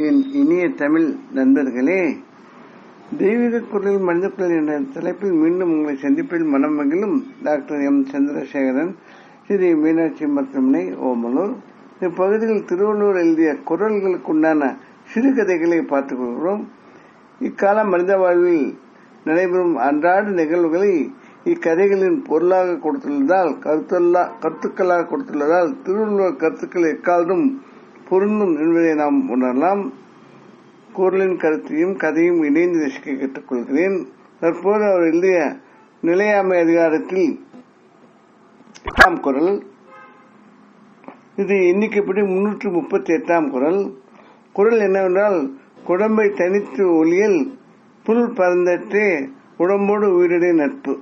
என் இனிய தமிழ் நண்பர்களே, தெய்வீக குரல் மனித குரல் என்ற தலைப்பில் மீண்டும் உங்களை சந்திப்பில் மனம் மகிழும் டாக்டர் எம் சந்திரசேகரன், ஸ்ரீ மீனாட்சி மருத்துவமனை, ஓமலூர். இப்பகுதியில் திருவள்ளுவர் எழுதிய குரல்களுக்குண்டான சிறுகதைகளை பார்த்துக் கொள்கிறோம். இக்கால மனித வாழ்வில் நடைபெறும் அன்றாட நிகழ்வுகளை இக்கதைகளின் பொருளாக கொடுத்துள்ளதால், கருத்துக்களாக கொடுத்துள்ளதால் திருவள்ளுவர் கருத்துக்கள் எக்காலத்தும் பொருந்தும் என்பதை நாம் உணரலாம். குரலின் கருத்தையும் கதையும் இணைந்து ரசிக்க கேட்டுக்கொள்கிறேன். தற்போது அவர் எழுதிய நிலையாமை அதிகாரத்தில் 8ஆம் குரல். இது எண்ணிக்கைப்படி 338ஆம் குரல். குரல் என்னவென்றால், குடம்பை தனித்து ஒளியல் புல் பறந்தற்றே உடம்போடு உயிரிடை நட்பு.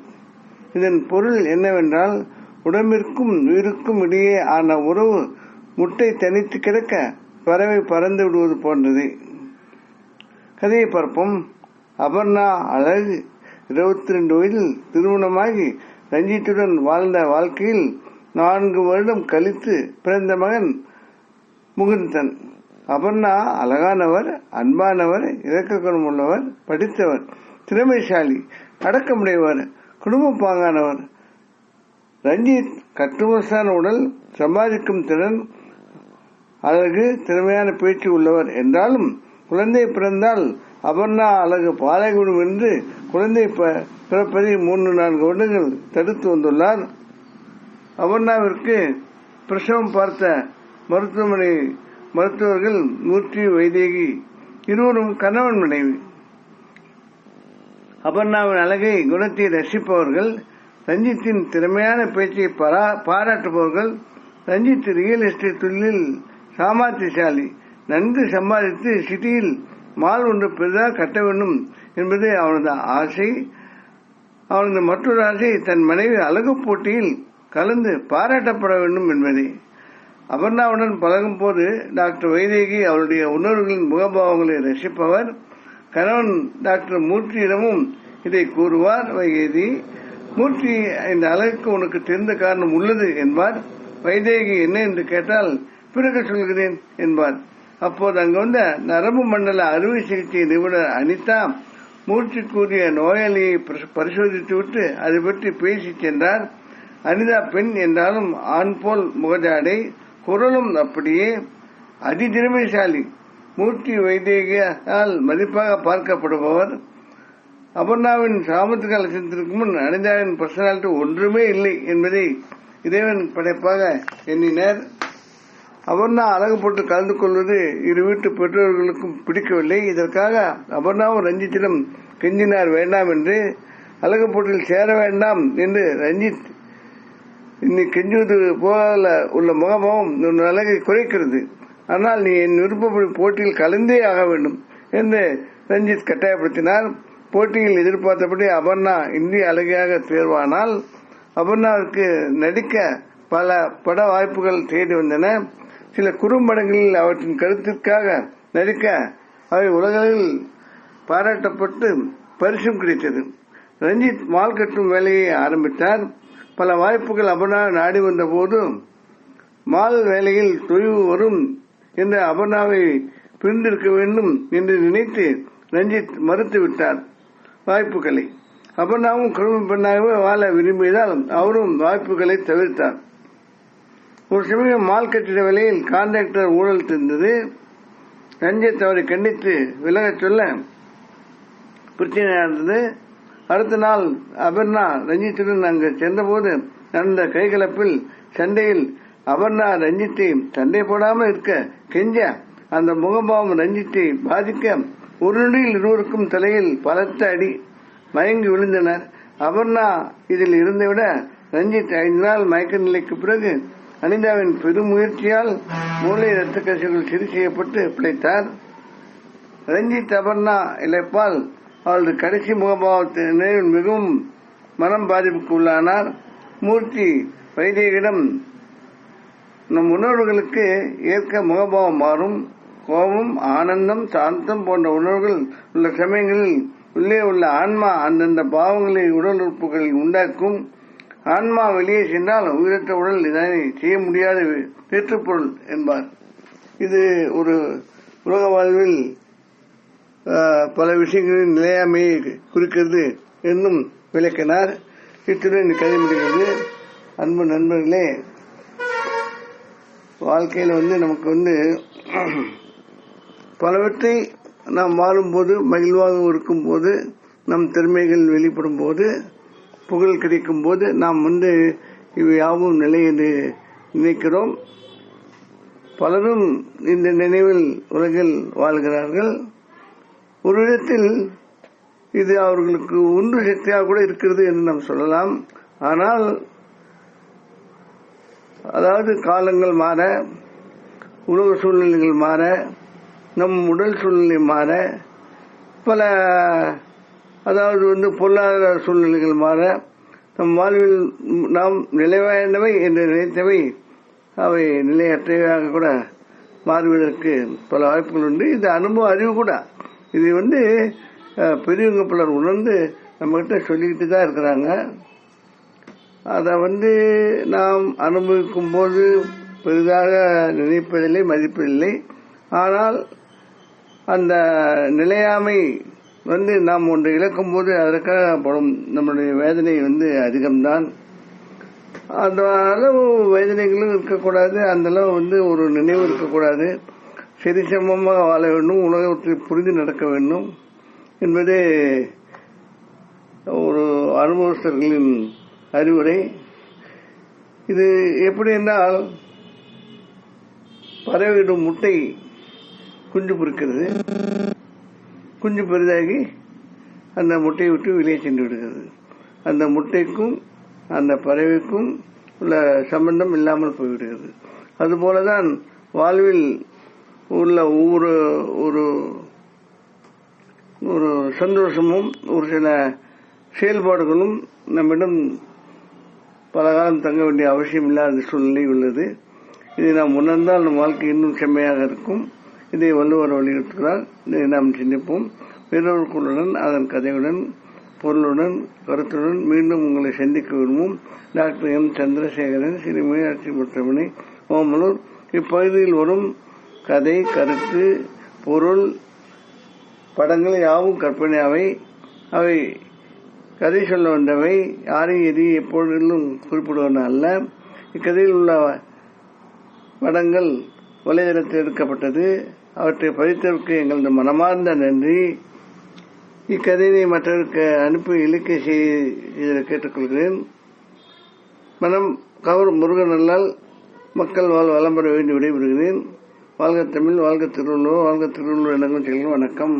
இதன் பொருள் என்னவென்றால், உடம்பிற்கும் உயிருக்கும் இடையே ஆன உறவு முட்டை தனித்து கிடக்க பறவை பறந்து விடுவது போன்றது. கதையை பார்ப்போம். அபர்ணா அழகு 22 வயதில் திருமணமாகி ரஞ்சித்துடன் வாழ்ந்த வாழ்க்கையில் 4 வருடம் கழித்து பிறந்த மகன் முகுந்தன். அபர்ணா அழகானவர், அன்பானவர், இரக்க குணம் உள்ளவர், படித்தவர், திறமைசாலி, அடக்கமுடையவர், குடும்ப பாங்கானவர். ரஞ்சித் கட்டுமசான உடல், சம்பாதிக்கும் திறன், அழகு, திறமையான பேச்சு உள்ளவர். என்றாலும் குழந்தை பிறந்தால் அபர்ணா அழகு பாலைவிடும் என்று குழந்தை பிறப்பதை 3-4 வருடங்கள் தடுத்து வந்துள்ளார். அபர்ணாவிற்கு பிரசவம் பார்த்த மருத்துவமனை மருத்துவர்கள் மூர்த்தி, வைதேகி இருவரும் கணவன் மனைவி. அபர்ணாவின் அழகை, குணத்தை ரசிப்பவர்கள், ரஞ்சித்தின் திறமையான பேச்சை பாராட்டுபவர்கள். ரஞ்சித் ரியல் எஸ்டேட் தொழிலில் சாமர்த்தியசாலி, நன்கு சம்பாதித்து சிட்டியில் மால் ஒன்று பெரிதாக கட்ட வேண்டும் என்பது அவனது ஆசை. அவனது மற்றொரு ஆசை தன் மனைவி அழகு போட்டியில் கலந்து பாராட்டப்பட வேண்டும் என்பதே. அபர்ணாவுடன் பழகும் போது டாக்டர் வைதேகி அவருடைய உணர்வுகளின் முகபாவங்களை ரசிப்பவர். கணவன் டாக்டர் மூர்த்தியிடமும் இதை கூறுவார். வைதேகி, மூர்த்தி, இந்த அழகுக்கு உனக்கு தெரிந்த காரணம் உள்ளது என்பார். வைதேகி என்ன என்று கேட்டால், பிறகு சொல்கிறேன் என்பார். அப்போது அங்கு வந்த நரம்பு மண்டல அறுவை சிகிச்சை நிபுணர் அனிதா மூர்த்தி கூறிய நோயாளியை பரிசோதித்துவிட்டு அதை பற்றி பேசி சென்றார். அனிதா பெண் என்றாலும் ஆண் போல் முகஜாடை, குரலும் அப்படியே. அதிதிறமைசாலி. மூர்த்தி வைதேகியால் மதிப்பாக பார்க்கப்படுபவர். அபர்ணாவின் சாமர்த்திக லட்சத்திற்கு முன் அனிதாவின் பர்சனாலிட்டி ஒன்றுமே இல்லை என்பதை இறைவன் படைப்பாக எண்ணினர். அபர்ணா அழகு போட்டு கலந்து கொள்வது இரு வீட்டு பெற்றோர்களுக்கும் பிடிக்கவில்லை. இதற்காக அபர்ணாவும் ரஞ்சித்திடம் கெஞ்சினார் வேண்டாம் என்று. அழகு போட்டியில் சேர வேண்டாம் என்று ரஞ்சித் இன்னைக்கு கெஞ்சுவது போல உள்ள முகபாவம் உன் அழகை குறைக்கிறது. ஆனால் நீ என் விருப்பப்படி போட்டியில் கலந்தே ஆக வேண்டும் என்று ரஞ்சித் கட்டாயப்படுத்தினார். போட்டியில் எதிர்பார்த்தபடி அபர்ணா இந்திய அழகியாக தேர்வானால். அபர்ணாவிற்கு நடிக்க பல பட வாய்ப்புகள் தேடி வந்தன. சில குறும்படங்களில் அவற்றின் கருத்திற்காக நடிக்க அவை உலகில் பாராட்டப்பட்டு பரிசும் கிடைத்தது. ரஞ்சித் மால் கட்டும் வேலையை ஆரம்பித்தார். பல வாய்ப்புகள் அபர்ணா நாடி வந்த போது மால் வேலையில் தொய்வு வரும் என்று அபர்ணாவை பிரிந்திருக்க வேண்டும் என்று நினைத்து ரஞ்சித் மறுத்துவிட்டார் வாய்ப்புகளை. அபர்ணாவும் குடும்ப பெண்ணாகவே வாழ விரும்பியதால் அவரும் வாய்ப்புகளை தவிர்த்தார். ஒரு சமயம் மால் கட்டிட வேலையில் கான்ட்ராக்டர் ஊழல் தெரிந்தது. ரஞ்சித் அவரை கண்டித்து விலகச் சொல்ல பிரச்சனை நடந்தது. அடுத்த நாள் அபர்ணா ரஞ்சித்துடன் அங்கு சென்றபோது நடந்த கைகலப்பில், சண்டையில் அபர்ணா ரஞ்சித்தை சண்டை போடாமல் இருக்க கெஞ்ச, அந்த முகபாவம் ரஞ்சித்தை பாதிக்க ஒரு நொடியில் இருவருக்கும் தலையில் பலத்த அடி, மயங்கி விழுந்தனர். அபர்ணா இதில் இருந்துவிட ரஞ்சித் 5 நாள் மயக்க நிலைக்கு பிறகு அனிதாவின் பெருமுயற்சியால் மூளை இரத்த கசிவுகள் சரி செய்யப்பட்டு பிழைத்தார். ரஞ்சித் அபர்ணா இழைப்பால் அவரது கடைசி முகபாவத்தின் மிகவும் மனம் பாதிப்புக்கு உள்ளானார். மூர்த்தி வைதேகியிடம், நம் உணர்வுகளுக்கு ஏற்க முகபாவம் மாறும். கோபம், ஆனந்தம், சாந்தம் போன்ற உணர்வுகள் உள்ள சமயங்களில் உள்ளே உள்ள ஆன்மா அந்தந்த பாவங்களை உடல் உறுப்புகளில் உண்டாக்கும். ஆன்மா வெளியே சென்றால் உயிரற்ற உடல் இதனை செய்ய முடியாத வேற்றுப்பொருள் என்பார். இது ஒரு உலக வாழ்வில் பல விஷயங்களின் நிலையாமையை குறிக்கிறது என்னும் விளக்கினார். இத்துடன் இந்த கதை முடிகிறது. அன்பு நண்பர்களே, வாழ்க்கையில் நமக்கு பலவற்றை நாம் வாழும்போது, மகிழ்வாக இருக்கும் போது, நம் திறமைகள் வெளிப்படும் போது, புகழ் கிடைக்கும் போது நாம் இவை யாவும் நிலை என்று நினைக்கிறோம். பலரும் இந்த நினைவில் உலகில் வாழ்கிறார்கள். ஒரு விதத்தில் இது அவர்களுக்கு ஒன்று சக்தியாக கூட இருக்கிறது என்று நாம் சொல்லலாம். ஆனால் அதாவது காலங்கள் மாற, உலக சூழ்நிலைகள் மாற, நம் உடல் சூழ்நிலை மாற, பல பொருளாதார சூழ்நிலைகள் மாற, நம் வாழ்வில் நாம் நிலைவாய்ந்தவை என்று நினைத்தவை அவை நிலையற்றவையாக கூட மாறுவதற்கு பல வாய்ப்புகள் உண்டு. இது அனுபவ அறிவு கூட. இது பெரியவங்க பலர் உணர்ந்து நம்ம கிட்ட சொல்லிக்கிட்டு தான் இருக்கிறாங்க. அதை நாம் அனுபவிக்கும் போது பெரிதாக நினைப்பதில்லை, மதிப்பதில்லை. ஆனால் அந்த நிலையாமை நாம் ஒன்றை இழக்கும் போது அதற்காக படும் நம்முடைய வேதனை அதிகம்தான். அந்த அளவு வேதனைகளும் இருக்கக்கூடாது, அந்த அளவு ஒரு நினைவு இருக்கக்கூடாது. சரிசமமாக வாழ வேண்டும், உலகத்தை புரிந்து நடக்க வேண்டும் என்பதே ஒரு அனுபவஸ்தர்களின் அறிவுரை. இது எப்படி என்றால், பறவையிடும் முட்டை குஞ்சு பொறிக்கிறது. குஞ்சு பெரிதாகி அந்த முட்டையை விட்டு வெளியே சென்று விடுகிறது. அந்த முட்டைக்கும் அந்த பறவைக்கும் உள்ள சம்பந்தம் இல்லாமல் போய்விடுகிறது. அதுபோலதான் வாழ்வில் உள்ள ஒவ்வொரு ஒரு சந்தோஷமும் ஒரு சில செயல்பாடுகளும் நம்மிடம் பல காலம் தங்க வேண்டிய அவசியம் இல்லாத சூழ்நிலை உள்ளது. இதை நாம் உணர்ந்தால் நம் வாழ்க்கை இன்னும் செம்மையாக இருக்கும். இதை வள்ளுவர் வலியுறுத்துகிறார். இதை நாம் சிந்திப்போம். வேறொரு குழுடன், அதன் கதையுடன், பொருளுடன், கருத்துடன் மீண்டும் உங்களை சந்திக்க விரும்பும் டாக்டர் எம். சந்திரசேகரன், ஸ்ரீ மீனாட்சி முத்தமணி, ஓமலூர். இப்பகுதியில் வரும் கதை, கருத்து, பொருள், படங்கள் யாவும் கற்பனையாவை. அவை கதை சொல்ல வந்தவை. யாரையும் எதையும் எப்பொழுதும் குறிப்பிடுவன அல்ல. இக்கதையில் உள்ள படங்கள் வலைதளத்தில் எடுக்கப்பட்டது. அவற்றை பதித்ததற்கு எங்களது மனமார்ந்த நன்றி. இக்கதையை மற்றவருக்கு அனுப்பி இலக்கிய செய்ய கேட்டுக்கொள்கிறேன். மனம் கவரும் முருகனல்லால் மக்கள் வளம் பெற வேண்டி விடைபெறுகிறேன். வாழ்க தமிழ், வாழ்க திருவள்ளுவர், வாழ்க திருவள்ளுவர். வணக்கம்.